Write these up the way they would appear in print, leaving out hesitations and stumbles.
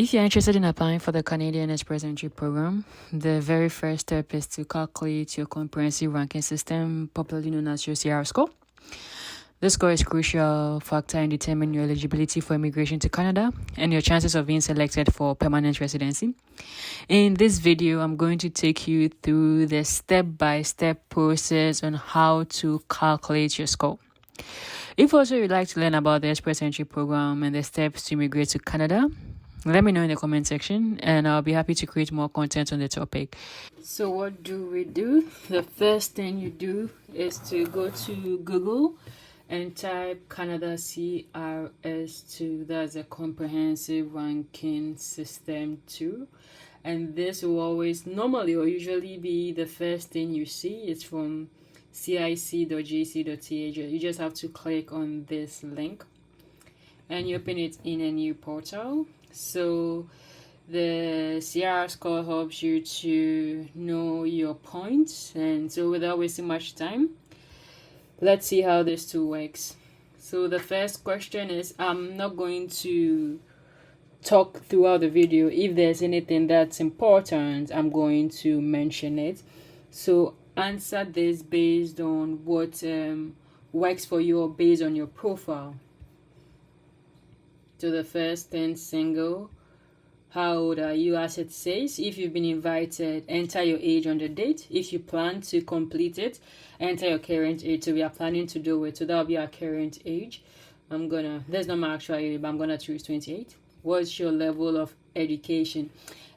If you're interested in applying for the Canadian Express Entry program, the very first step is to calculate your comprehensive ranking system, popularly known as your CRS score. This score is a crucial factor in determining your eligibility for immigration to Canada and your chances of being selected for permanent residency. In this video, I'm going to take you through the step-by-step process on how to calculate your score. If also you'd like to learn about the Express Entry program and the steps to immigrate to Canada, let me know in the comment section and I'll be happy to create more content on the topic. So what do we do? The first thing you do is to go to Google and type Canada CRS2. That's a comprehensive ranking system 2. And this will always normally or usually be the first thing you see. It's from cic.gc.th. You just have to click on this link and you open it in a new portal. So the CRS score helps you to know your points, and so without wasting much time, let's see how this tool works. So the first question is, I'm not going to talk throughout the video. If there's anything that's important, I'm going to mention it. So answer this based on what works for you or based on your profile. So the first thing, single. How old are you? As it says, if you've been invited, enter your age on the date. If you plan to complete it, enter your current age. So we are planning to do it. So that'll be our current age. There's not my actual age, but I'm gonna choose 28. What's your level of education?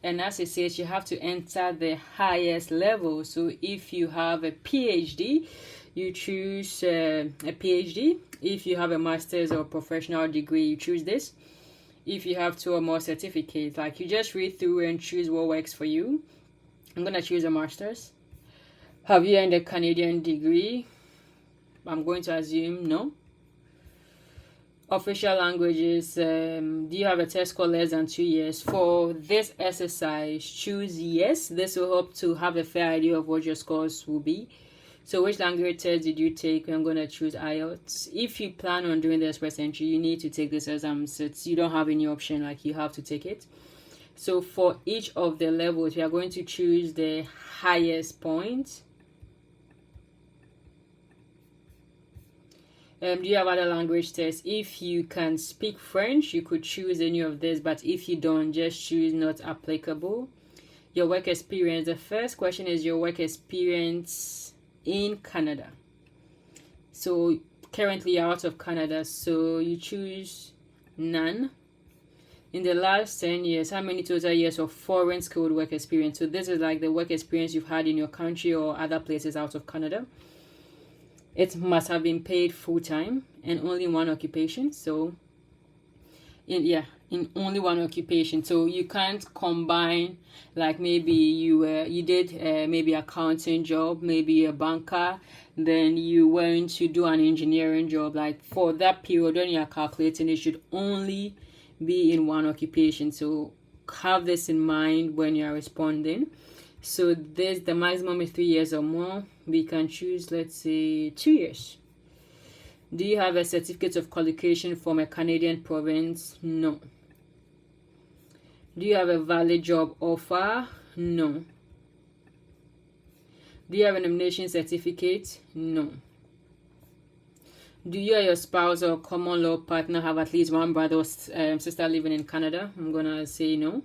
And as it says, you have to enter the highest level. So if you have a PhD, you choose a PhD. If you have a master's or professional degree, you choose this. If you have 2 or more certificates, like you just read through and choose what works for you. I'm going to choose a master's. Have you earned a Canadian degree? I'm going to assume no. Official languages, do you have a test score less than 2 years? For this exercise, choose yes. This will help to have a fair idea of what your scores will be. So which language test did you take? I'm going to choose IELTS. If you plan on doing the Express Entry, you need to take this exam. So you don't have any option, like you have to take it. So for each of the levels, we are going to choose the highest point. Do you have other language tests? If you can speak French, you could choose any of this, but if you don't, just choose not applicable. Your work experience. The first question is your work experience in Canada. So currently you're out of Canada, so you choose none. In the last 10 years, how many total years of foreign skilled work experience? So this is like the work experience you've had in your country or other places out of Canada. It must have been paid full-time and only one occupation. So in only one occupation. So you can't combine, like maybe you did maybe accounting job, maybe a banker, then you went to do an engineering job. Like for that period when you're calculating, it should only be in one occupation. So have this in mind when you're responding. So the maximum is 3 years or more. We can choose, let's say, 2 years. Do you have a certificate of qualification from a Canadian province? No. Do you have a valid job offer? No. Do you have a nomination certificate? No. Do you or your spouse or common law partner have at least one brother or sister living in Canada? I'm gonna say no.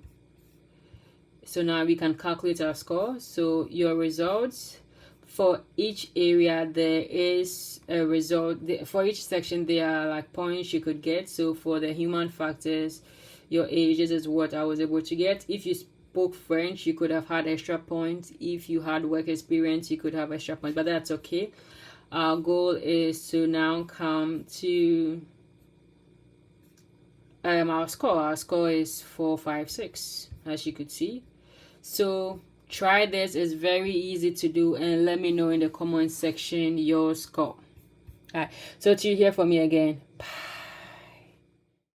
So now we can calculate our score. So your results. For each area, there is a result. For each section, there are like points you could get. So for the human factors, your age, this is what I was able to get. If you spoke French, you could have had extra points. If you had work experience, you could have extra points, but that's okay. Our goal is to now come to our score. Our score is 456, as you could see. So try this. It's very easy to do, and let me know in the comment section your score. All right, so to hear from me again.